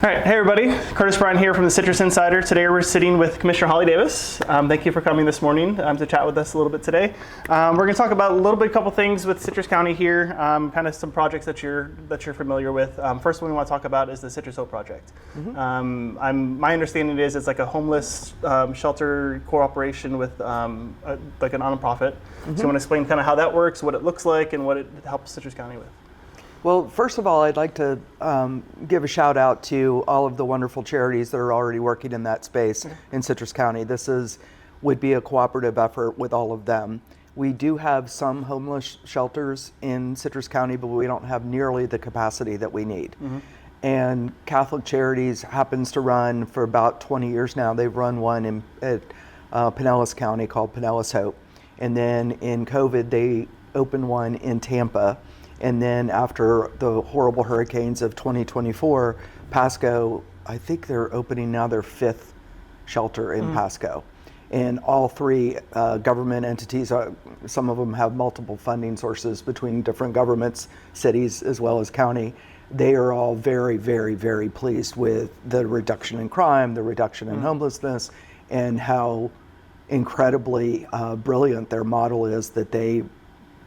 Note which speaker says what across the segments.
Speaker 1: All right, hey everybody, Bryant here from the Citrus Insider. Today we're sitting with Commissioner Holly Davis. Thank you for coming this morning to chat with us a little bit today. We're going to talk about a couple things with Citrus County here, kind of some projects that you're familiar with. First one we want to talk about is the Citrus Hope Project. My understanding is it's like a homeless shelter cooperation with like a nonprofit. So you want to explain kind of how that works, what it looks like, and what it helps Citrus County with.
Speaker 2: Well, first of all, I'd like to give a shout out to all of the wonderful charities that are already working in that space in Citrus County. This would be a cooperative effort with all of them. We do have some homeless shelters in Citrus County, but we don't have nearly the capacity that we need. And Catholic Charities happens to run for about 20 years now. They've run one at Pinellas County called Pinellas Hope. And then in COVID, they opened one in Tampa. And then after the horrible hurricanes of 2024, Pasco, I think they're opening now their fifth shelter in Pasco. And all three government entities, some of them have multiple funding sources between different governments, cities, as well as county. They are all very, very, very pleased with the reduction in crime, the reduction in homelessness, and how incredibly brilliant their model is, that they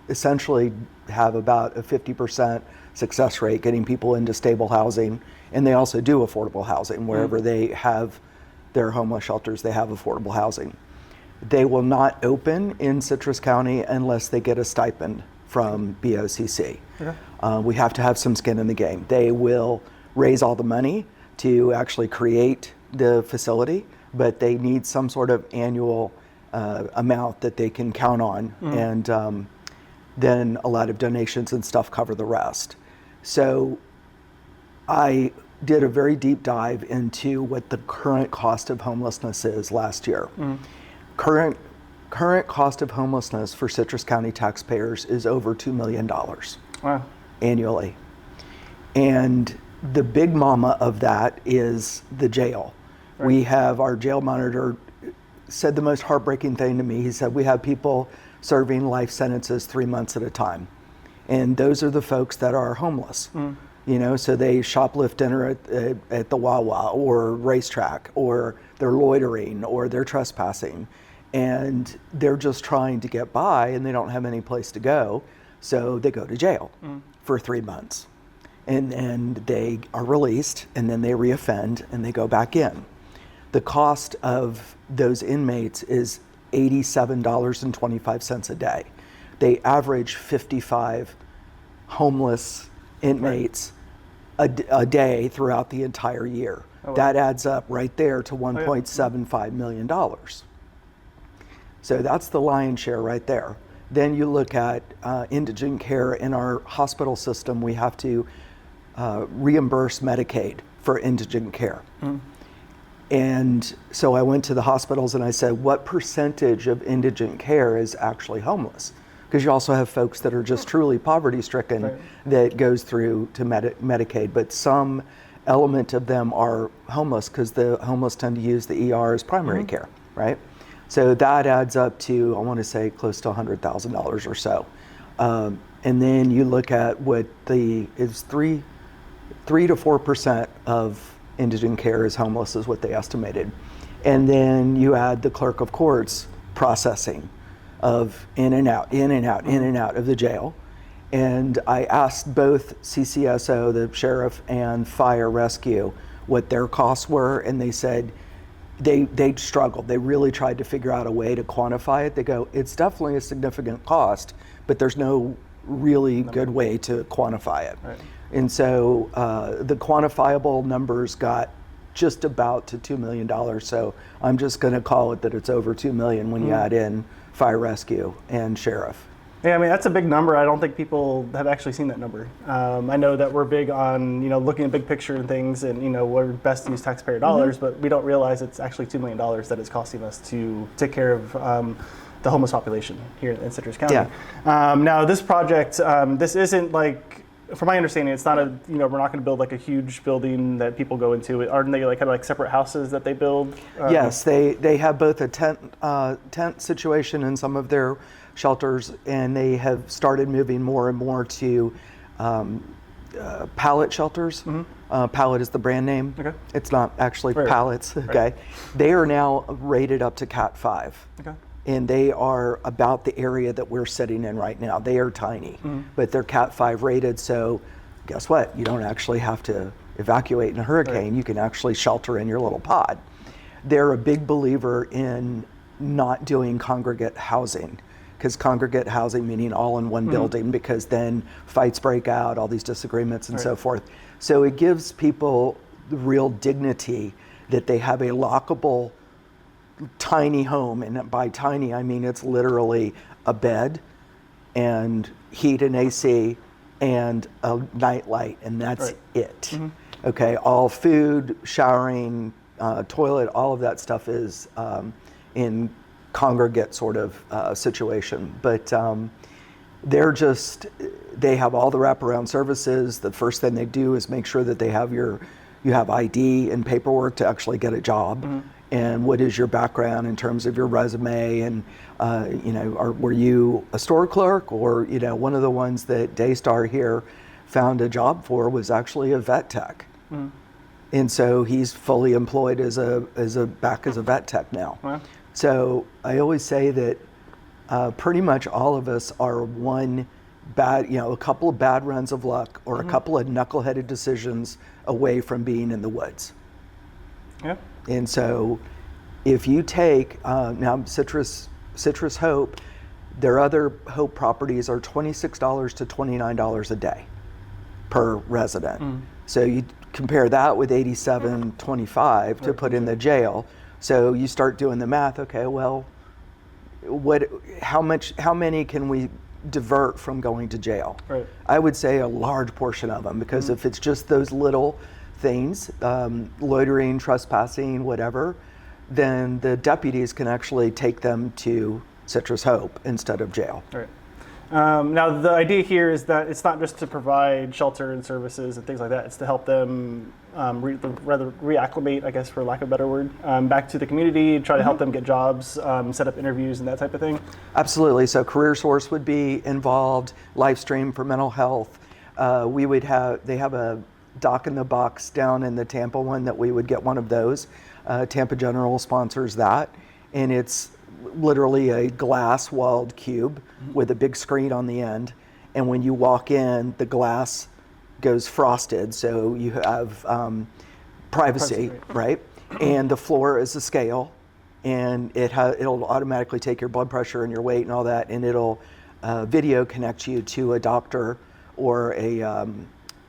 Speaker 2: essentially have about a 50% success rate getting people into stable housing. And they also do affordable housing. Wherever they have their homeless shelters, they have affordable housing. They will not open in Citrus County unless they get a stipend from BOCC. We have to have some skin in the game. They will raise all the money to actually create the facility, but they need some sort of annual amount that they can count on. And then a lot of donations and stuff cover the rest. So I did a very deep dive into what the current cost of homelessness is last year. Current cost of homelessness for Citrus County taxpayers is over $2 million annually. And the big mama of that is the jail. We have our jail monitor said the most heartbreaking thing to me. He said, we have people serving life sentences 3 months at a time. And those are the folks that are homeless. So they shoplift dinner at the Wawa or racetrack, or they're loitering, or they're trespassing. And they're just trying to get by, and they don't have any place to go. So they go to jail for 3 months. And then they are released, and then they reoffend, and they go back in. The cost of those inmates is $87.25 a day. They average 55 homeless inmates a day throughout the entire year. That adds up right there to $1.75 million. So that's the lion's share right there. Then you look at indigent care in our hospital system. We have to reimburse Medicaid for indigent care. And so I went to the hospitals and I said, what percentage of indigent care is actually homeless? Because you also have folks that are just truly poverty stricken that goes through to Medicaid, but some element of them are homeless because the homeless tend to use the ER as primary care, right? So that adds up to, I want to say, close to $100,000 or so. And then you look at what it's 3 to 4% of indigent care is homeless, is what they estimated. And then you add the clerk of courts processing of in and out of the jail. And I asked both CCSO, the sheriff, and fire rescue what their costs were, and they said they struggled. They really tried to figure out a way to quantify it. They go, it's definitely a significant cost, but there's no really good way to quantify it. And so the quantifiable numbers got just about to $2 million. So I'm just going to call it that it's over $2 million when you add in fire rescue and sheriff.
Speaker 1: Yeah, I mean, that's a big number. I don't think people have actually seen that number. I know that we're big on, looking at big picture and things, and, we're best to use taxpayer dollars, but we don't realize it's actually $2 million that it's costing us to take care of the homeless population here in Citrus County. Now, this project, this isn't like, from my understanding, it's not we're not going to build like a huge building that people go into. Aren't they kind of like separate houses that they build?
Speaker 2: Yes, they have both a tent situation in some of their shelters, and they have started moving more and more to pallet shelters. Pallet is the brand name.
Speaker 1: Okay.
Speaker 2: It's not actually
Speaker 1: Right.
Speaker 2: pallets. Okay.
Speaker 1: Right.
Speaker 2: They are now rated up to Cat 5.
Speaker 1: Okay.
Speaker 2: And they are about the area that we're sitting in right now. They are tiny, but they're Cat 5 rated. So guess what? You don't actually have to evacuate in a hurricane.
Speaker 1: Right.
Speaker 2: You can actually shelter in your little pod. They're a big believer in not doing congregate housing, because congregate housing meaning all in one building, because then fights break out, all these disagreements and so forth. So it gives people the real dignity that they have a lockable tiny home, and by tiny I mean it's literally a bed and heat and AC and a night light, and that's it. Okay, all food, showering, toilet, all of that stuff is in congregate sort of situation. But they have all the wraparound services. The first thing they do is make sure that you have ID and paperwork to actually get a job. And what is your background in terms of your resume, and were you a store clerk, or one of the ones that Daystar here found a job for was actually a vet tech. And so he's fully employed as a vet tech now.
Speaker 1: Wow.
Speaker 2: So I always say that pretty much all of us are a couple of bad runs of luck or a couple of knuckleheaded decisions away from being in the woods.
Speaker 1: Yeah.
Speaker 2: And so if you take, now Citrus Hope, their other Hope properties are $26 to $29 a day per resident. So you compare that with $87.25 to put in the jail. So you start doing the math, okay, well, how many can we divert from going to jail?
Speaker 1: Right.
Speaker 2: I would say a large portion of them, because if it's just those little things, loitering, trespassing, whatever, then the deputies can actually take them to Citrus Hope instead of jail.
Speaker 1: Right. Now, the idea here is that it's not just to provide shelter and services and things like that. It's to help them rather reacclimate, I guess, for lack of a better word, back to the community, try to help them get jobs, set up interviews and that type of thing.
Speaker 2: Absolutely. So Career Source would be involved, Livestream for mental health. They have a Doc in the Box down in the Tampa one that we would get one of those. Tampa General sponsors that, and it's literally a glass walled cube with a big screen on the end, and when you walk in, the glass goes frosted, so you have privacy, right? And the floor is a scale, and it'll automatically take your blood pressure and your weight and all that, and it'll video connect you to a doctor or a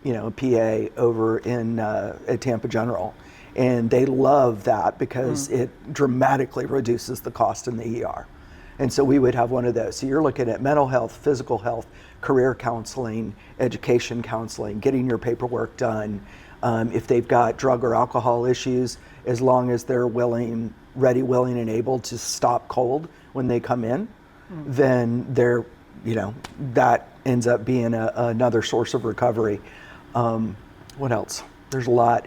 Speaker 2: PA over at Tampa General. And they love that because it dramatically reduces the cost in the ER. And so we would have one of those. So you're looking at mental health, physical health, career counseling, education counseling, getting your paperwork done. If they've got drug or alcohol issues, as long as they're ready, willing, and able to stop cold when they come in, then that ends up being another source of recovery. What else? There's a lot.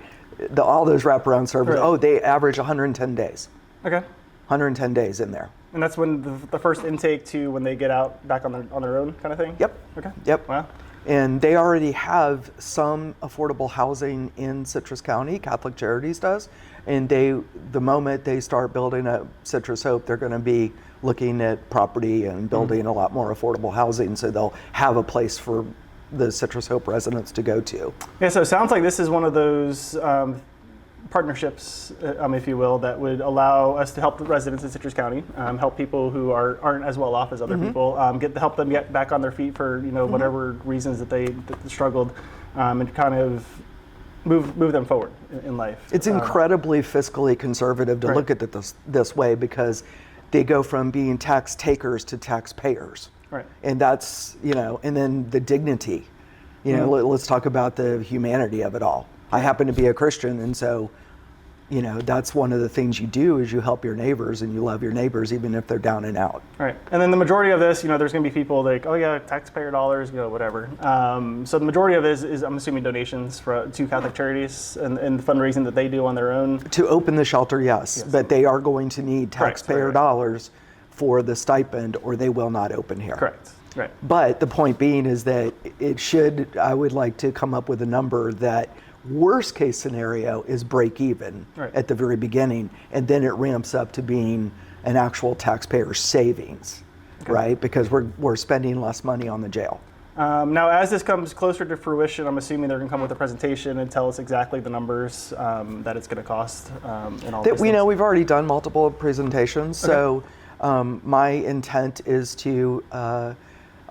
Speaker 2: All those wraparound services.
Speaker 1: Right.
Speaker 2: They average 110 days.
Speaker 1: Okay.
Speaker 2: 110 days in there.
Speaker 1: And that's when the first intake to when they get out back on their own kind of thing?
Speaker 2: Yep.
Speaker 1: Okay.
Speaker 2: Yep.
Speaker 1: Wow.
Speaker 2: And they already have some affordable housing in Citrus County. Catholic Charities does. And the moment they start building up Citrus Hope, they're going to be looking at property and building a lot more affordable housing, so they'll have a place for the Citrus Hope residents to go to.
Speaker 1: Yeah, so it sounds like this is one of those partnerships, if you will, that would allow us to help the residents in Citrus County, help people who aren't as well off as other people, help them get back on their feet for whatever reasons that they struggled, and kind of move them forward in life.
Speaker 2: It's incredibly fiscally conservative to look at it this way, because they go from being tax takers to taxpayers.
Speaker 1: Right.
Speaker 2: And that's, and then the dignity, let's talk about the humanity of it all. I happen to be a Christian, and so, that's one of the things you do is you help your neighbors and you love your neighbors even if they're down and out. Right.
Speaker 1: And then the majority of this, there's going to be people like, oh yeah, taxpayer dollars, whatever. So the majority of this is, I'm assuming, donations to Catholic Charities and fundraising that they do on their own.
Speaker 2: To open the shelter, yes. But they are going to need taxpayer dollars for the stipend, or they will not open here.
Speaker 1: Correct. Right.
Speaker 2: But the point being is that I would like to come up with a number that worst case scenario is break even
Speaker 1: Right.
Speaker 2: at the very beginning, and then it ramps up to being an actual taxpayer savings, right? Because we're spending less money on the jail.
Speaker 1: Now, as this comes closer to fruition, I'm assuming they're going to come with a presentation and tell us exactly the numbers that it's going to cost and all.
Speaker 2: We know we've already done multiple presentations,
Speaker 1: Okay.
Speaker 2: so my intent is to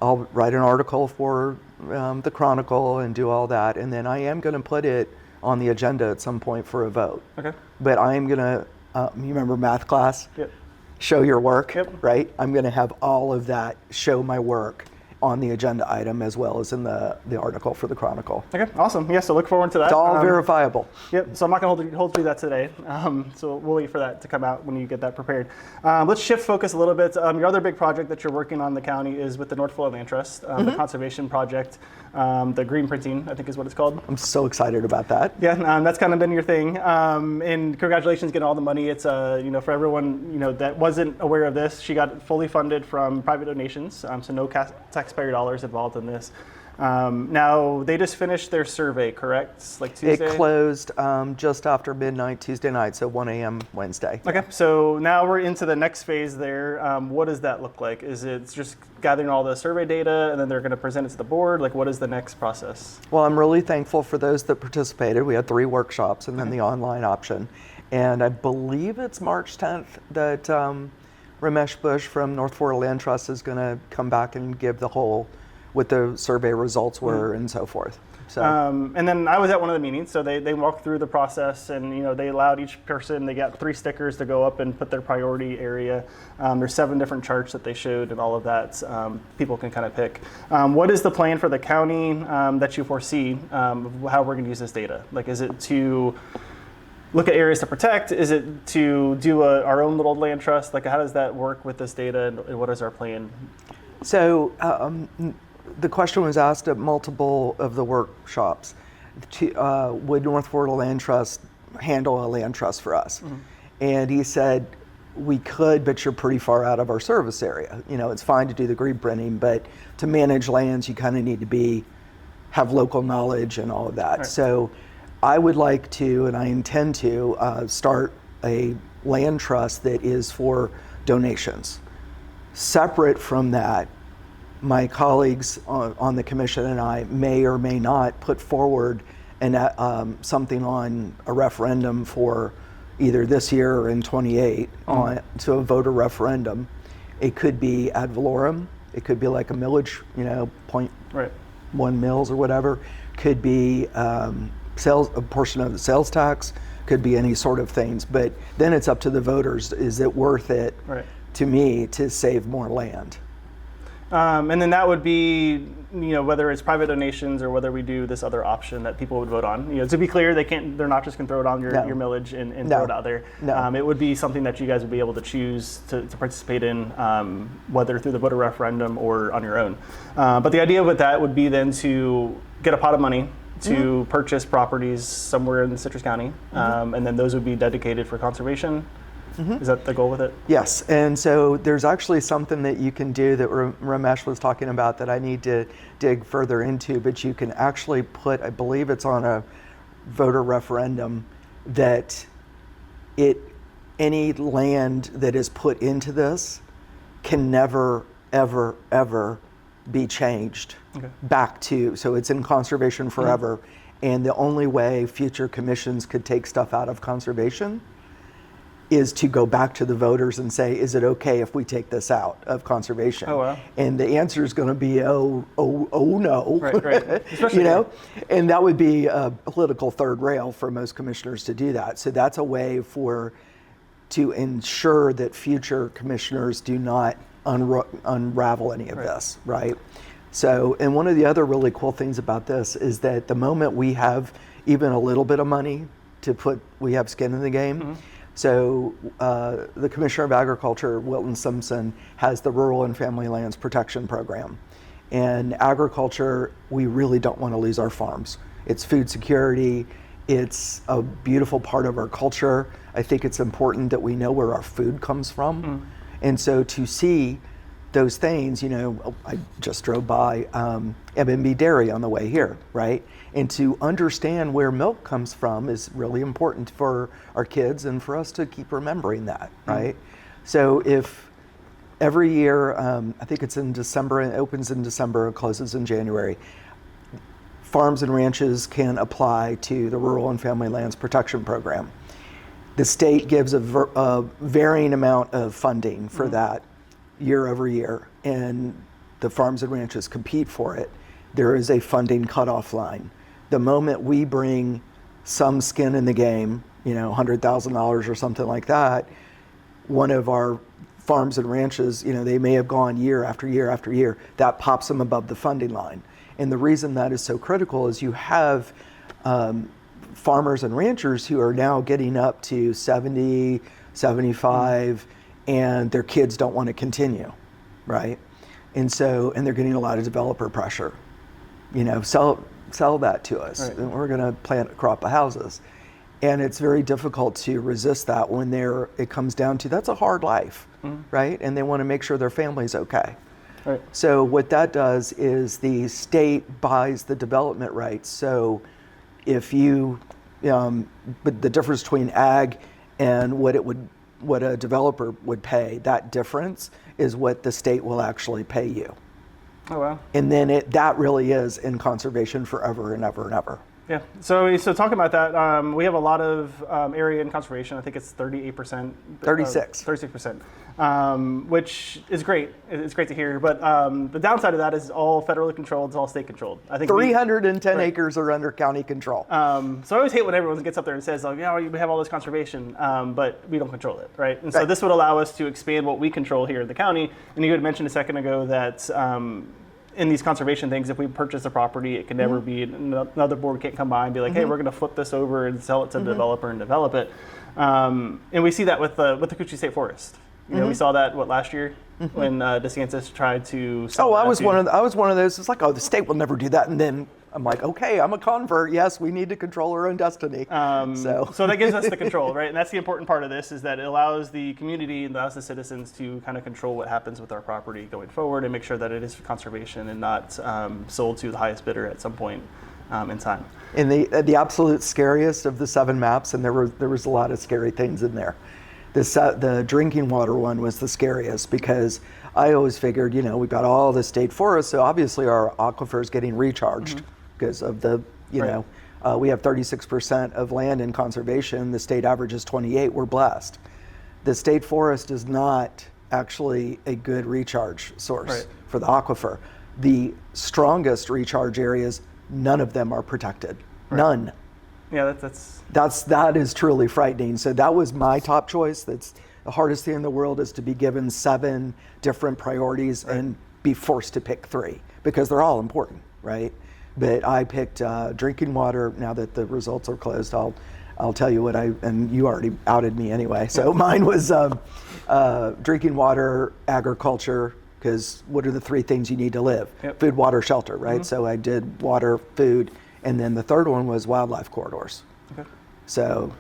Speaker 2: I'll write an article for the Chronicle and do all that, and then I am going to put it on the agenda at some point for a vote.
Speaker 1: Okay.
Speaker 2: But I am going to, you remember math class?
Speaker 1: Yep.
Speaker 2: Show your work,
Speaker 1: Yep.
Speaker 2: right? I'm going to have all of that show my work on the agenda item as well as in the article for the Chronicle.
Speaker 1: Okay. Awesome. Yeah. So look forward to that.
Speaker 2: It's all verifiable.
Speaker 1: Yep. So I'm not going to hold you to that today. So we'll wait for that to come out when you get that prepared. Let's shift focus a little bit. Your other big project that you're working on in the county is with the North Florida Land Trust, the conservation project, the green printing, I think is what it's called.
Speaker 2: I'm so excited about that.
Speaker 1: Yeah, that's kind of been your thing. And congratulations getting all the money. It's for everyone that wasn't aware of this, she got fully funded from private donations, so no taxpayer dollars involved in this. Now they just finished their survey, correct? Like Tuesday.
Speaker 2: It closed just after midnight Tuesday night, so 1 a.m. Wednesday.
Speaker 1: Okay, so now we're into the next phase there. What does that look like? Is it just gathering all the survey data and then they're going to present it to the board? Like, what is the next process?
Speaker 2: Well, I'm really thankful for those that participated. We had 3 workshops and then the online option. And I believe it's March 10th that Ramesh Bush from North Florida Land Trust is going to come back and give the whole, what the survey results were and so forth. So.
Speaker 1: And then I was at one of the meetings, so they walked through the process, and they allowed each person, they got 3 stickers to go up and put their priority area. There's 7 different charts that they showed and all of that. People can kind of pick. What is the plan for the county that you foresee of how we're going to use this data? Like, is it to look at areas to protect? Is it to do our own little land trust? Like, how does that work with this data, and what is our plan?
Speaker 2: So the question was asked at multiple of the workshops. Would North Florida Land Trust handle a land trust for us? Mm-hmm. And he said, we could, but you're pretty far out of our service area. It's fine to do the green printing, but to manage lands, you kind of need to have local knowledge and all of that.
Speaker 1: Right.
Speaker 2: So I would like to, and I intend to, start a land trust that is for donations. Separate from that, my colleagues on the commission and I may or may not put forward something on a referendum for either this year or in 28 to a voter referendum. It could be ad valorem. It could be like a millage, 0.1 mils or whatever. Could be a portion of the sales tax. Could be any sort of things. But then it's up to the voters. Is it worth it to me to save more land?
Speaker 1: And then that would be, whether it's private donations or whether we do this other option that people would vote on. To be clear, they're not just going to throw it on your millage and throw it out there.
Speaker 2: No.
Speaker 1: It would be something that you guys would be able to choose to participate in, whether through the voter referendum or on your own. But the idea with that would be then to get a pot of money to purchase properties somewhere in Citrus County, and then those would be dedicated for conservation. Is that the goal with it?
Speaker 2: Yes, and so there's actually something that you can do that Ramesh was talking about that I need to dig further into, but you can actually put, I believe it's on a voter referendum, that any land that is put into this can never, ever, ever be changed back to, so it's in conservation forever, and the only way future commissions could take stuff out of conservation is to go back to the voters and say, is it okay if we take this out of conservation?
Speaker 1: Oh, wow.
Speaker 2: And the answer is going to be, oh no.
Speaker 1: Right. Especially
Speaker 2: and that would be a political third rail for most commissioners to do that. So that's a way to ensure that future commissioners do not unravel any of this, right? So, and one of the other really cool things about this is that the moment we have even a little bit of money we have skin in the game. So the Commissioner of Agriculture, Wilton Simpson, has the Rural and Family Lands Protection Program. And agriculture, we really don't want to lose our farms. It's food security. It's a beautiful part of our culture. I think it's important that we know where our food comes from. And so to see those things, I just drove by M&B Dairy on the way here, right? And to understand where milk comes from is really important for our kids and for us to keep remembering that, right? So if every year, I think it's in December, it opens in December, it closes in January, farms and ranches can apply to the Rural and Family Lands Protection Program. The state gives a varying amount of funding for that year over year, and the farms and ranches compete for it. There is a funding cutoff line. The moment we bring some skin in the game, $100,000 or something like that, one of our farms and ranches, they may have gone year after year after year, that pops them above the funding line. And the reason that is so critical is you have farmers and ranchers who are now getting up to 70, 75, and their kids don't want to continue, right? And they're getting a lot of developer pressure. Sell that to us, right, and we're going to plant a crop of houses. And it's very difficult to resist that when it comes down to, that's a hard life, right? And they want to make sure their family's okay. Right. So what that does is the state buys the development rights. So if but the difference between ag and what a developer would pay, that difference is what the state will actually pay you.
Speaker 1: Oh, wow.
Speaker 2: And then that really is in conservation forever and ever and ever.
Speaker 1: Yeah. So talking about that, we have a lot of area in conservation. I think it's 38%. 36%, which is great. It's great to hear. But the downside of that is all federally controlled. It's all state controlled. I think
Speaker 2: 310 acres are under county control.
Speaker 1: So I always hate when everyone gets up there and says, we have all this conservation, but we don't control it, right? And so this would allow us to expand what we control here in the county. And you had mentioned a second ago that in these conservation things, if we purchase a property, it can never be, another board can't come by and be like, hey, we're going to flip this over and sell it to the developer and develop it. And we see that with the Coochie State Forest. We saw that last year when DeSantis tried to sell
Speaker 2: I was one of those. It's like, the state will never do that. And then I'm like, okay, I'm a convert. Yes, we need to control our own destiny.
Speaker 1: So that gives us the control, right? And that's the important part of this, is that it allows the community and allows the citizens to kind of control what happens with our property going forward and make sure that it is for conservation and not sold to the highest bidder at some point in time.
Speaker 2: And the absolute scariest of the 7 maps, and there was a lot of scary things in there. The drinking water one was the scariest, because I always figured, we've got all the state forests, so obviously our aquifer is getting recharged because of the, we have 36% of land in conservation. The state average is 28. We're blessed. The state forest is not actually a good recharge source for the aquifer. The strongest recharge areas, none of them are protected. None.
Speaker 1: Yeah,
Speaker 2: that is truly frightening. So that was my top choice. That's the hardest thing in the world, is to be given 7 different priorities and be forced to pick 3, because they're all important, right? But I picked drinking water. Now that the results are closed, I'll tell you and you already outed me anyway. So mine was drinking water, agriculture, because what are the 3 things you need to live? Yep. Food, water, shelter, right? So I did water, food, and then the third one was wildlife corridors. Okay. So.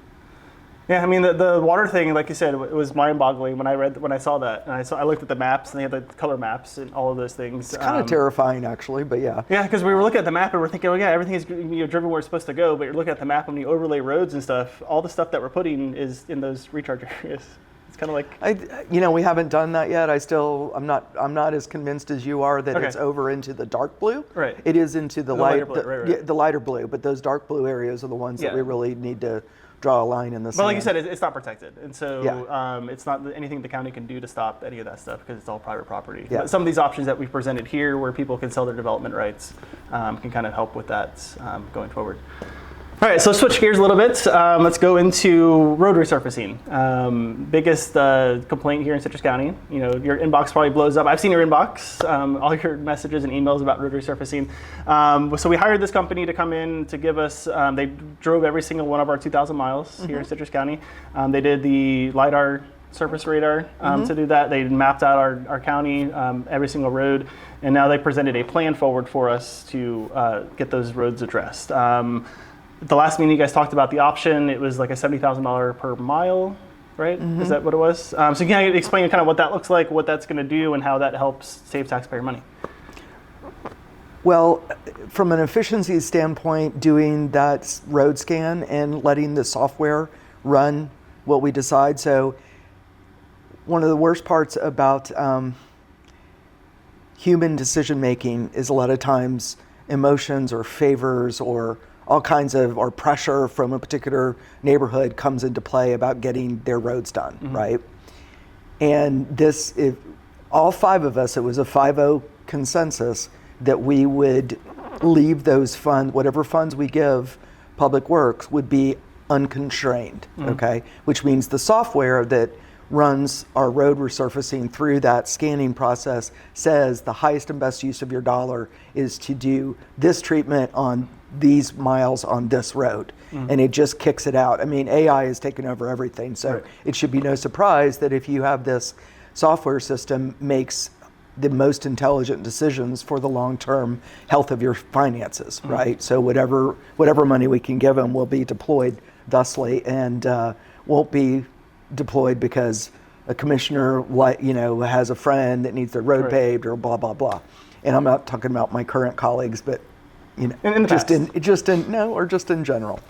Speaker 1: Yeah, I mean the water thing, like you said, it was mind-boggling when I saw that, and I looked at the maps, and they had the color maps and all of those things.
Speaker 2: It's kind of terrifying, actually, but yeah.
Speaker 1: Yeah, because we were looking at the map and we're thinking, everything is driven where it's supposed to go, but you're looking at the map and you overlay roads and stuff. All the stuff that we're putting is in those recharge areas. It's kind of like
Speaker 2: we haven't done that yet. I'm not as convinced as you are that it's over into the dark blue.
Speaker 1: Right.
Speaker 2: It is into the lighter
Speaker 1: blue,
Speaker 2: the lighter blue, but those dark blue areas are the ones that we really need to draw a line in the sand.
Speaker 1: But like you said, it's not protected, and so it's not anything the county can do to stop any of that stuff, because it's all private property. Yeah. But some of these options that we've presented here, where people can sell their development rights, can kind of help with that going forward. All right, so let's switch gears a little bit. Let's go into road resurfacing. Biggest complaint here in Citrus County. Your inbox probably blows up. I've seen your inbox, all your messages and emails about road resurfacing. So we hired this company to come in to give us, they drove every single one of our 2,000 miles here in Citrus County. They did the LiDAR surface radar to do that. They mapped out our county, every single road, and now they presented a plan forward for us to get those roads addressed. The last meeting you guys talked about the option. It was like a $70,000 per mile right? Is that what it was? So can you explain kind of what that looks like, what that's going to do, and how that helps save taxpayer money?
Speaker 2: Well, from an efficiency standpoint, doing that road scan and letting the software run what we decide. So one of the worst parts about human decision making is a lot of times emotions or favors or all kinds of, or pressure from a particular neighborhood comes into play about getting their roads done, right? And this, if all five of us, it was a 5-0 consensus that we would leave those funds, whatever funds we give Public Works would be unconstrained, okay? Which means the software that runs our road resurfacing through that scanning process says the highest and best use of your dollar is to do this treatment on these miles on this road. And it just kicks it out. I mean, AI has taken over everything, so it should be no surprise that if you have this software system makes the most intelligent decisions for the long-term health of your finances, right? So whatever money we can give them will be deployed thusly, and won't be deployed because a commissioner, has a friend that needs their road paved or blah blah blah. And I'm not talking about my current colleagues, but just in general.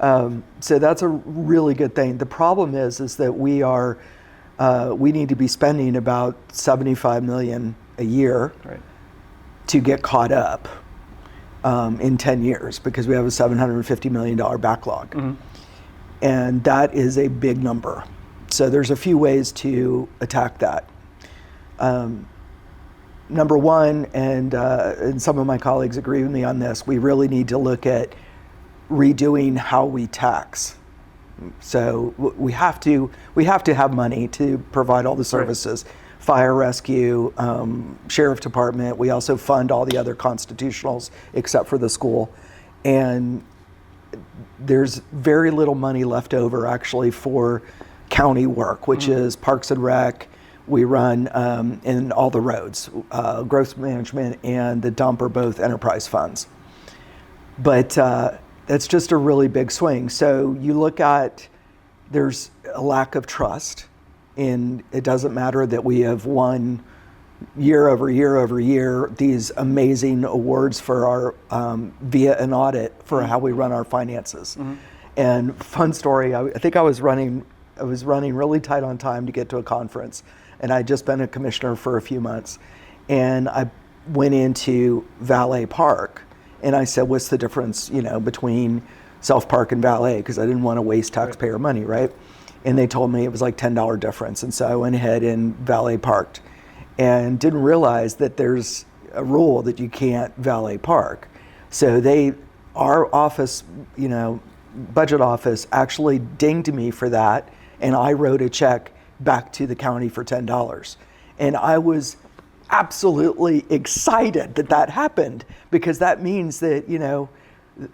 Speaker 2: So that's a really good thing. The problem is that we need to be spending about $75 million a year to get caught up in 10 years because we have a $750 million backlog. And that is a big number. So there's a few ways to attack that. Number one, and some of my colleagues agree with me on this, we really need to look at redoing how we tax. So we have to have money to provide all the services, fire rescue, sheriff department. We also fund all the other constitutionals except for the school, and there's very little money left over actually for county work, which is Parks and Rec. We run in all the roads, growth management and the dump are both enterprise funds. But that's just a really big swing. So you look at, there's a lack of trust, and it doesn't matter that we have won year over year over year these amazing awards for our via an audit for how we run our finances. And fun story, I think I was running really tight on time to get to a conference, and I'd just been a commissioner for a few months, and I went into valet park. And I said, what's the difference, between self-park and valet? Because I didn't want to waste taxpayer money, right? And they told me it was like $10 difference. And so I went ahead and valet parked and didn't realize that there's a rule that you can't valet park. So our office, budget office actually dinged me for that. And I wrote a check back to the county for $10. And I was absolutely excited that happened, because that means that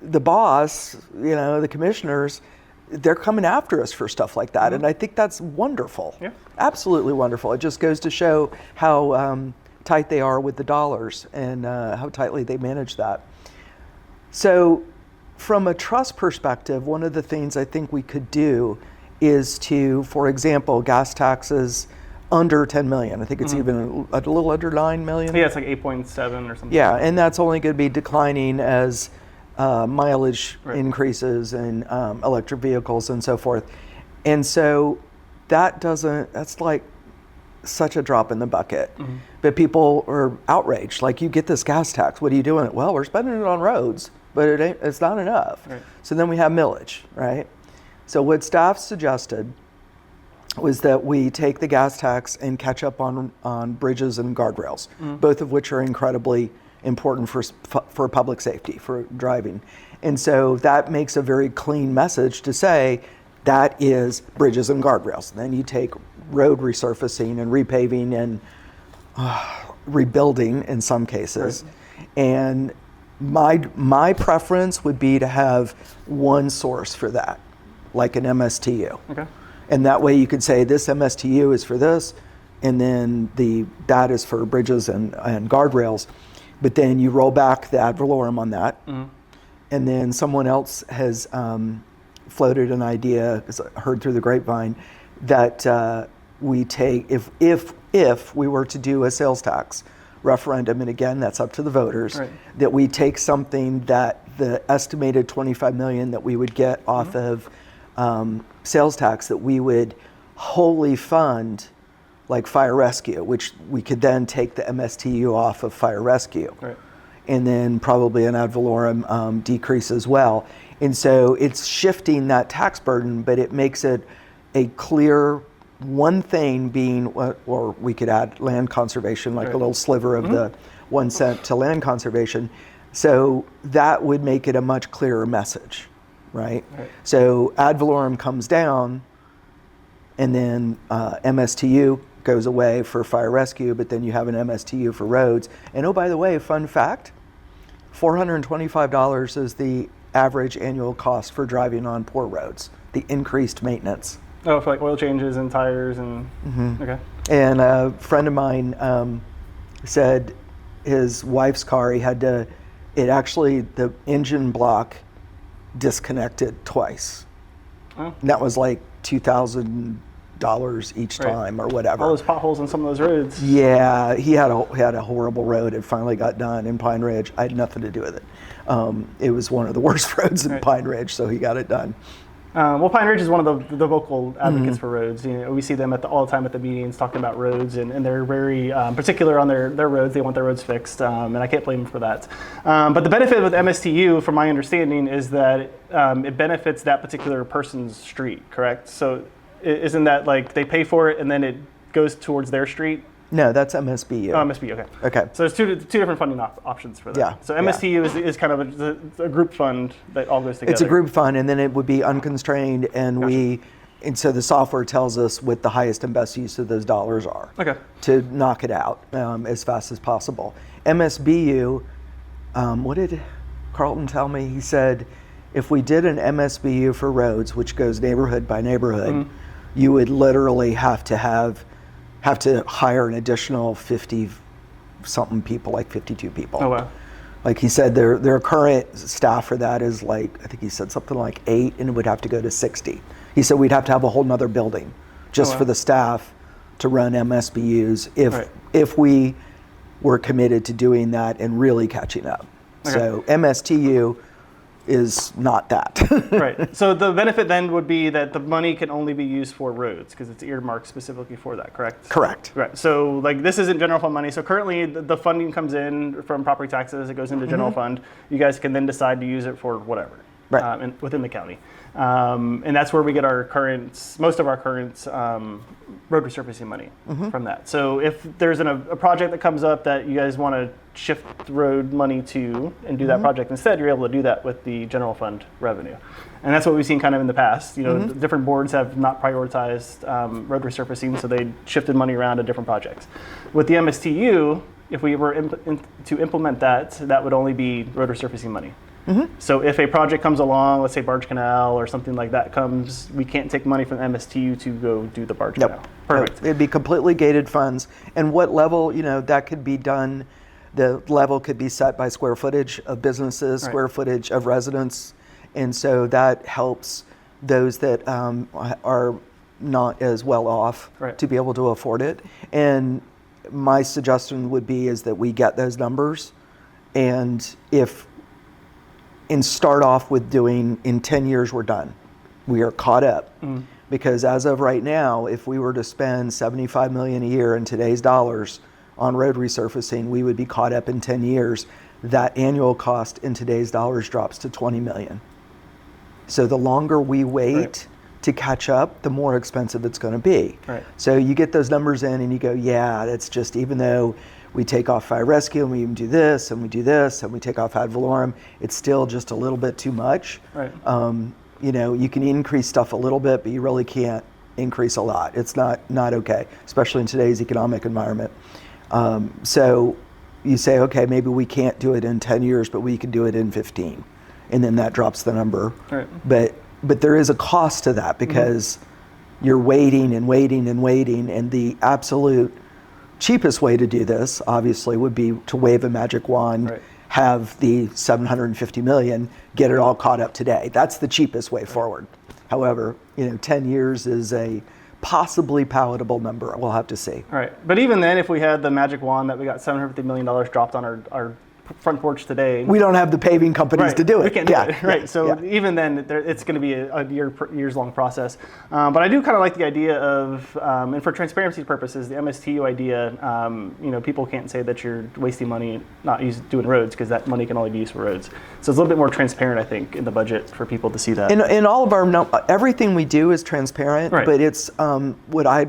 Speaker 2: the boss, the commissioners, they're coming after us for stuff like that. And I think that's wonderful. Absolutely wonderful. It just goes to show how tight they are with the dollars and how tightly they manage that. So from a trust perspective, one of the things I think we could do is to, for example, gas taxes under 10 million. I think it's even a little under 9 million.
Speaker 1: Yeah, it's like 8.7 or something.
Speaker 2: Yeah, and that's only going to be declining as mileage increases and electric vehicles and so forth. And so that's like such a drop in the bucket. But people are outraged. Like, you get this gas tax, what are you doing? Well, we're spending it on roads, but it's not enough. So then we have millage, right? So what staff suggested was that we take the gas tax and catch up on bridges and guardrails, both of which are incredibly important for public safety, for driving. And so that makes a very clean message to say that is bridges and guardrails. And then you take road resurfacing and repaving and rebuilding in some cases. And my preference would be to have one sourse for that, like an MSTU. And that way you could say this MSTU is for this, and then that is for bridges and guardrails. But then you roll back the ad valorem on that. And then someone else has floated an idea, 'cause I heard through the grapevine, that we take, if we were to do a sales tax referendum, and again, that's up to the voters,
Speaker 1: Right.
Speaker 2: that we take something that the estimated 25 million that we would get off of sales tax, that we would wholly fund like fire rescue, which we could then take the MSTU off of fire rescue.
Speaker 1: Right.
Speaker 2: And then probably an ad valorem decrease as well. And so it's shifting that tax burden, but it makes it a clear one thing being, or we could add land conservation, like a little sliver of the 1 cent to land conservation. So that would make it a much clearer message, right? So ad valorem comes down, and then MSTU goes away for fire rescue, but then you have an MSTU for roads. And oh, by the way, fun fact, $425 is the average annual cost for driving on poor roads, the increased maintenance.
Speaker 1: Oh, for like oil changes and tires and, okay.
Speaker 2: And a friend of mine said his wife's car, he had to, the engine block disconnected twice.
Speaker 1: Oh.
Speaker 2: And that was like $2,000 each time or whatever.
Speaker 1: All those potholes on some of those roads.
Speaker 2: Yeah, he had a horrible road. It finally got done in Pine Ridge. I had nothing to do with it. It was one of the worst roads in Pine Ridge, so he got it done.
Speaker 1: Well, Pine Ridge is one of the vocal advocates for roads. You know, we see them all the time at the meetings talking about roads, and they're very particular on their roads. They want their roads fixed, and I can't blame them for that. But the benefit with MSTU, from my understanding, is that it benefits that particular person's street, correct? So isn't that like they pay for it and then it goes towards their street?
Speaker 2: No, that's MSBU.
Speaker 1: Oh, MSBU, okay.
Speaker 2: Okay.
Speaker 1: So there's two different funding options for that.
Speaker 2: Yeah.
Speaker 1: So MSTU is kind of a group fund that all goes together.
Speaker 2: It's a group fund, and then it would be unconstrained, and and so the software tells us what the highest and best use of those dollars are.
Speaker 1: Okay.
Speaker 2: To knock it out as fast as possible. MSBU, what did Carlton tell me? He said, if we did an MSBU for roads, which goes neighborhood by neighborhood, you would literally have to hire an additional 50-something people, like 52 people.
Speaker 1: Oh, wow.
Speaker 2: Like he said, their current staff for that is like, I think he said something like 8, and it would have to go to 60. He said we'd have to have a whole nother building just for the staff to run MSBUs if we were committed to doing that and really catching up.
Speaker 1: Okay.
Speaker 2: So MSTU is not that.
Speaker 1: Right. So the benefit then would be that the money can only be used for roads because it's earmarked specifically for that, correct?
Speaker 2: Correct.
Speaker 1: Right. So like this isn't general fund money. So currently the funding comes in from property taxes. It goes into general fund. You guys can then decide to use it for whatever within the county. And that's where we get most of our current road resurfacing money from that. So if there's a project that comes up that you guys want to shift road money to and do that project instead, you're able to do that with the general fund revenue. And that's what we've seen kind of in the past. You know, different boards have not prioritized road resurfacing, so they shifted money around to different projects. With the MSTU, if we were to implement that, that would only be road resurfacing money. So if a project comes along, let's say Barge Canal or something like that comes, we can't take money from MSTU to go do the Barge Canal. Perfect.
Speaker 2: It'd be completely gated funds. And what level, that could be done, the level could be set by square footage of businesses, square footage of residents. And so that helps those that are not as well off to be able to afford it. And my suggestion would be is that we get those numbers, and start off with doing, in 10 years we're done. We are caught up. Because as of right now, if we were to spend $75 million a year in today's dollars on road resurfacing, we would be caught up in 10 years. That annual cost in today's dollars drops to $20 million. So the longer we wait to catch up, the more expensive it's going to be. So you get those numbers in and you go, yeah, that's just, even though we take off fire rescue and we even do this and we do this and we take off ad valorem, it's still just a little bit too much. You can increase stuff a little bit, but you really can't increase a lot. It's not okay, especially in today's economic environment. So you say, okay, maybe we can't do it in 10 years, but we can do it in 15. And then that drops the number. But there is a cost to that because you're waiting and waiting and waiting, and the absolute cheapest way to do this, obviously, would be to wave a magic wand, have the $750 million, get it all caught up today. That's the cheapest way forward. However, 10 years is a possibly palatable number. We'll have to see.
Speaker 1: All right. But even then, if we had the magic wand that we got $750 million dropped on our front porch today.
Speaker 2: We don't have the paving companies to do it.
Speaker 1: We can't do it. Right. So even then, it's going to be a years-long process. But I do kind of like the idea of, and for transparency purposes, the MSTU idea, people can't say that you're wasting money not doing roads because that money can only be used for roads. So it's a little bit more transparent, I think, in the budget for people to see that.
Speaker 2: In all of everything we do is transparent, but it's what I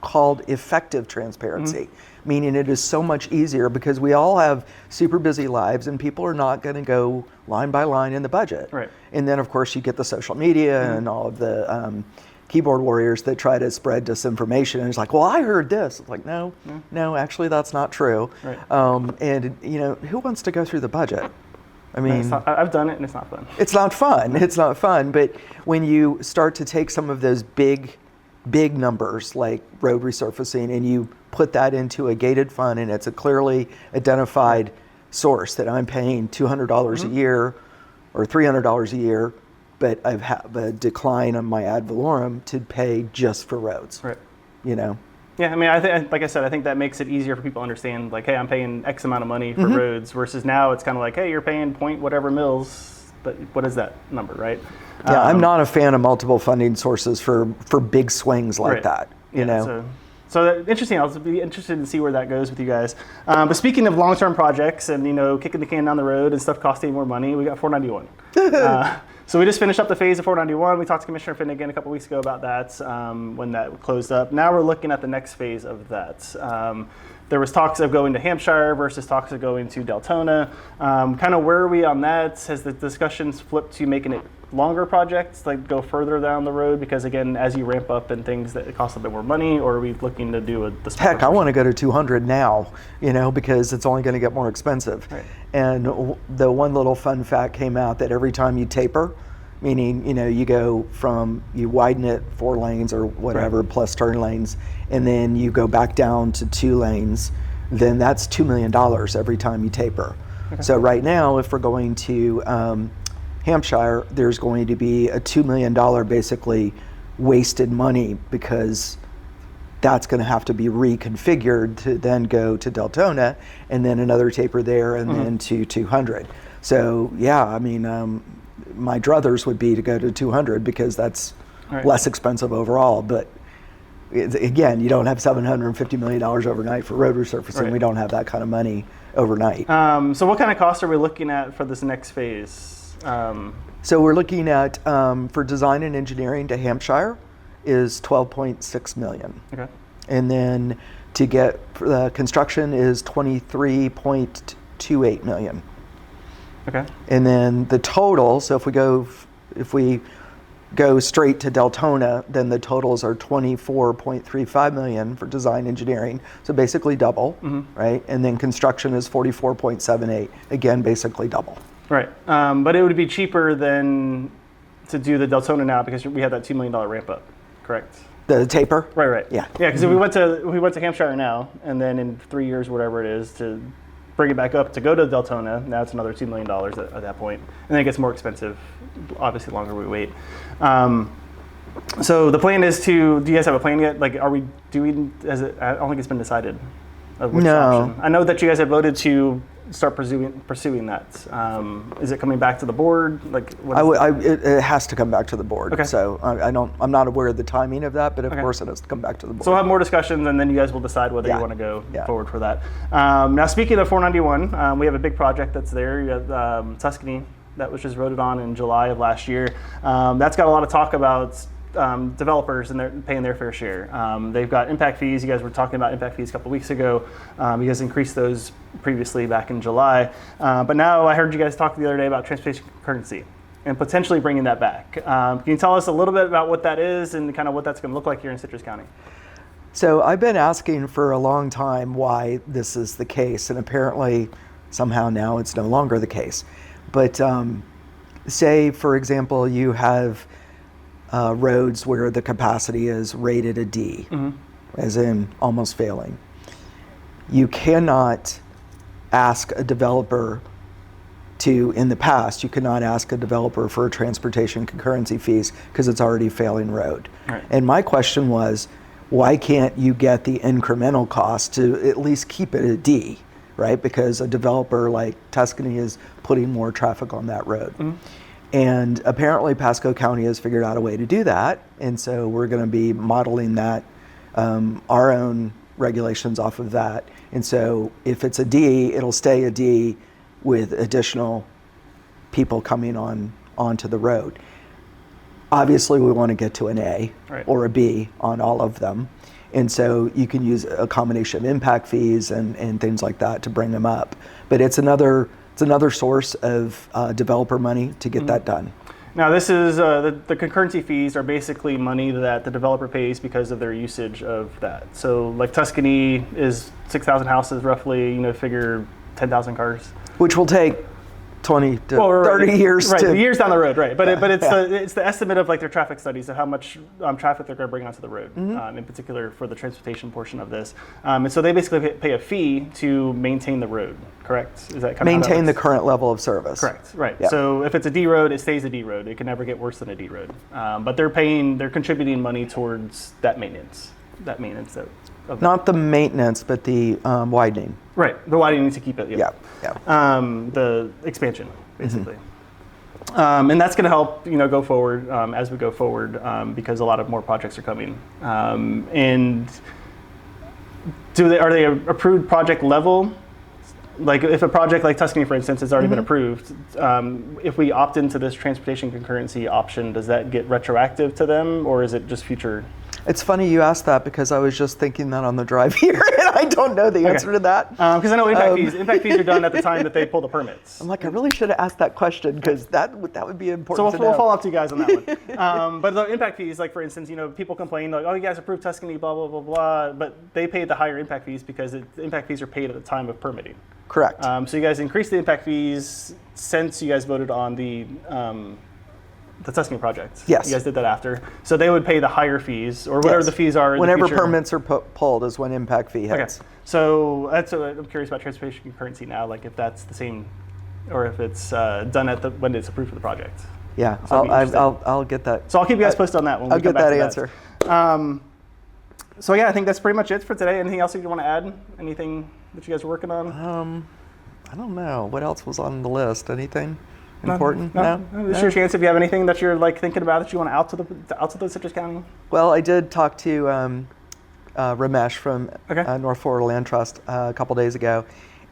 Speaker 2: called effective transparency. Meaning it is so much easier because we all have super busy lives and people are not going to go line by line in the budget.
Speaker 1: Right.
Speaker 2: And then, of course, you get the social media and all of the keyboard warriors that try to spread disinformation. And it's like, well, I heard this. It's like, no, actually, that's not true.
Speaker 1: Right.
Speaker 2: And, who wants to go through the budget? I mean,
Speaker 1: I've done it and it's not fun.
Speaker 2: It's not fun. It's not fun. But when you start to take some of those big numbers like road resurfacing and you put that into a gated fund and it's a clearly identified source that I'm paying $200 a year or $300 a year, but I have a decline on my ad valorem to pay just for roads.
Speaker 1: Right.
Speaker 2: Yeah,
Speaker 1: I mean, like I said, I think that makes it easier for people to understand, like, hey, I'm paying X amount of money for roads versus now it's kind of like, hey, you're paying point whatever mils, but what is that number, right?
Speaker 2: Yeah, I'm not a fan of multiple funding sources for big swings like that, you know.
Speaker 1: So interesting. I'll be interested to see where that goes with you guys. But speaking of long-term projects and kicking the can down the road and stuff costing more money, we got 491. So we just finished up the phase of 491. We talked to Commissioner Finnegan a couple weeks ago about that when that closed up. Now we're looking at the next phase of that. There was talks of going to Hampshire versus talks of going to Deltona. Kind of where are we on that? Has the discussions flipped to making it longer projects, like go further down the road? Because again, as you ramp up and things that it costs a bit more money, or are we looking to do
Speaker 2: Heck, I want to go to 200 now, because it's only going to get more expensive.
Speaker 1: Right.
Speaker 2: And the one little fun fact came out that every time you taper, meaning, you widen it 4 lanes or whatever, plus turn lanes, and then you go back down to 2 lanes, then that's $2 million every time you taper. Okay. So right now, if we're going to Hampshire, there's going to be a $2 million basically wasted money because that's going to have to be reconfigured to then go to Deltona and then another taper there and then to 200. So yeah, I mean, my druthers would be to go to 200 because that's less expensive overall. But again, you don't have $750 million overnight for road resurfacing. Right. We don't have that kind of money overnight.
Speaker 1: So what kind of costs are we looking at for this next phase?
Speaker 2: So we're looking at, for design and engineering to Hampshire is $12.6 million. Okay. And then to get construction is $23.28 million.
Speaker 1: Okay.
Speaker 2: And then the total, so if we go straight to Deltona, then the totals are $24.35 million for design engineering, so basically double, right? And then construction is $44.78, again, basically double.
Speaker 1: Right, but it would be cheaper than to do the Deltona now because we had that $2 million ramp up, correct?
Speaker 2: The taper?
Speaker 1: Right.
Speaker 2: Yeah.
Speaker 1: Yeah, because if we went to Hampshire now, and then in 3 years, whatever it is, to bring it back up to go to Deltona, now it's another $2 million at that point, and then it gets more expensive. Obviously, the longer we wait. So the plan is to. Do you guys have a plan yet? Like, are we doing? I don't think it's been decided. Of which option. I know that you guys have voted to start pursuing that. Is it coming back to the board? Like,
Speaker 2: it has to come back to the board.
Speaker 1: Okay.
Speaker 2: So I'm not aware of the timing of that, but of course it has to come back to the board.
Speaker 1: So we'll have more discussions, and then you guys will decide whether you want to go forward for that. Now, speaking of 491, we have a big project that's there. You have Tuscany that was just voted on in July of last year. That's got a lot of talk about developers and they're paying their fair share. They've got impact fees. You guys were talking about impact fees a couple weeks ago. You guys increased those previously back in July. But now I heard you guys talk the other day about transportation concurrency and potentially bringing that back. Can you tell us a little bit about what that is and kind of what that's going to look like here in Citrus County?
Speaker 2: So I've been asking for a long time why this is the case, and apparently somehow now it's no longer the case. But say, for example, you have roads where the capacity is rated a D, as in almost failing. You cannot ask a developer in the past, you could not ask a developer for a transportation concurrency fees because it's already a failing road.
Speaker 1: Right.
Speaker 2: And my question was, why can't you get the incremental cost to at least keep it a D, right? Because a developer like Tuscany is putting more traffic on that road. And apparently Pasco County has figured out a way to do that. And so we're going to be modeling that, our own regulations off of that. And so if it's a D, it'll stay a D with additional people coming onto the road. Obviously, we want to get to an A or a B on all of them. And so you can use a combination of impact fees and things like that to bring them up. But it's another source of developer money to get that done.
Speaker 1: Now, this is the concurrency fees are basically money that the developer pays because of their usage of that. So, like Tuscany is 6,000 houses roughly. Figure 10,000 cars,
Speaker 2: which will take 20 to 30 years.
Speaker 1: Right,
Speaker 2: to
Speaker 1: years down the road, right? But it's the estimate of like their traffic studies of how much traffic they're going to bring onto the road, in particular for the transportation portion of this. And so they basically pay a fee to maintain the road. Correct? Is that kind of
Speaker 2: maintain the current level of service?
Speaker 1: Correct. Right.
Speaker 2: Yeah.
Speaker 1: So if it's a D road, it stays a D road. It can never get worse than a D road. But they're contributing money towards that maintenance. Not
Speaker 2: the maintenance, but the widening.
Speaker 1: Right, the widening to keep it.
Speaker 2: Yeah.
Speaker 1: The expansion, basically. And that's going to help, go forward as we go forward because a lot of more projects are coming. And are they approved project level? Like if a project like Tuscany, for instance, has already been approved, if we opt into this transportation concurrency option, does that get retroactive to them, or is it just future?
Speaker 2: It's funny you asked that because I was just thinking that on the drive here, and I don't know the answer to that.
Speaker 1: Because I know impact fees are done at the time that they pull the permits.
Speaker 2: I'm like, I really should have asked that question because that would be important to know.
Speaker 1: So we'll follow up to you guys on that one. But the impact fees, like for instance, people complain like, oh, you guys approved Tuscany, blah, blah, blah, blah, but they paid the higher impact fees because the impact fees are paid at the time of permitting.
Speaker 2: Correct.
Speaker 1: So you guys increased the impact fees since you guys voted on the Tuscany project.
Speaker 2: Yes.
Speaker 1: You guys did that after. So they would pay the higher fees or whatever the fees are.
Speaker 2: Whenever permits are pulled is when impact fee hits.
Speaker 1: Okay. So I'm curious about transportation concurrency now, like if that's the same or if it's done when it's approved for the project.
Speaker 2: Yeah,
Speaker 1: so
Speaker 2: I'll get that.
Speaker 1: So I'll keep you guys posted on that when
Speaker 2: I'll get that answer.
Speaker 1: So yeah, I think that's pretty much it for today. Anything else you want to add? Anything that you guys are working on?
Speaker 2: I don't know. What else was on the list? Anything important?
Speaker 1: No. This is your chance if you have anything that you're like thinking about that you want out to the Citrus County.
Speaker 2: Well, I did talk to Ramesh from North Florida Land Trust a couple days ago,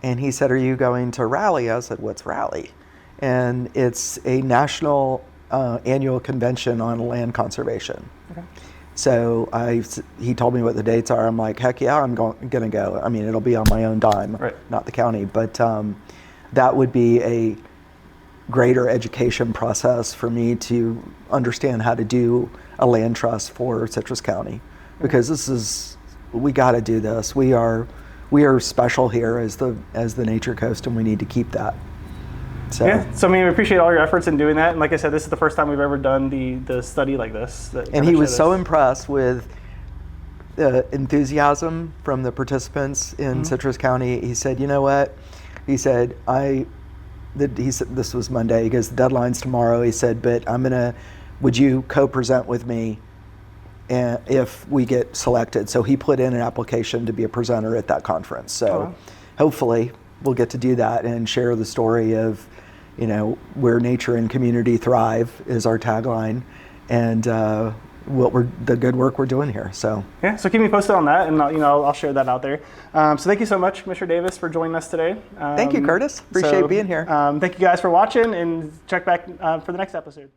Speaker 2: and he said, "Are you going to Rally?" I said, "What's Rally?" And it's a national annual convention on land conservation. Okay. So he told me what the dates are. I'm like, heck yeah, I'm going to go. I mean, it'll be on my own dime, not the county. But that would be a greater education process for me to understand how to do a land trust for Citrus County, because we got to do this. We are special here as the Nature Coast, and we need to keep that. So.
Speaker 1: Yeah, so I mean, we appreciate all your efforts in doing that. And like I said, this is the first time we've ever done the study like this.
Speaker 2: And he was so impressed with the enthusiasm from the participants in Citrus County. He said, "You know what?" He said, this was Monday. He goes, "The deadline's tomorrow." He said, "But would you co-present with me if we get selected?" So he put in an application to be a presenter at that conference. So hopefully we'll get to do that and share the story of, where nature and community thrive is our tagline, and the good work we're doing here. So
Speaker 1: yeah, so keep me posted on that, and I'll share that out there. So thank you so much, Commissioner Davis, for joining us today.
Speaker 2: Thank you, Curtis. Appreciate being here.
Speaker 1: Thank you guys for watching, and check back for the next episode.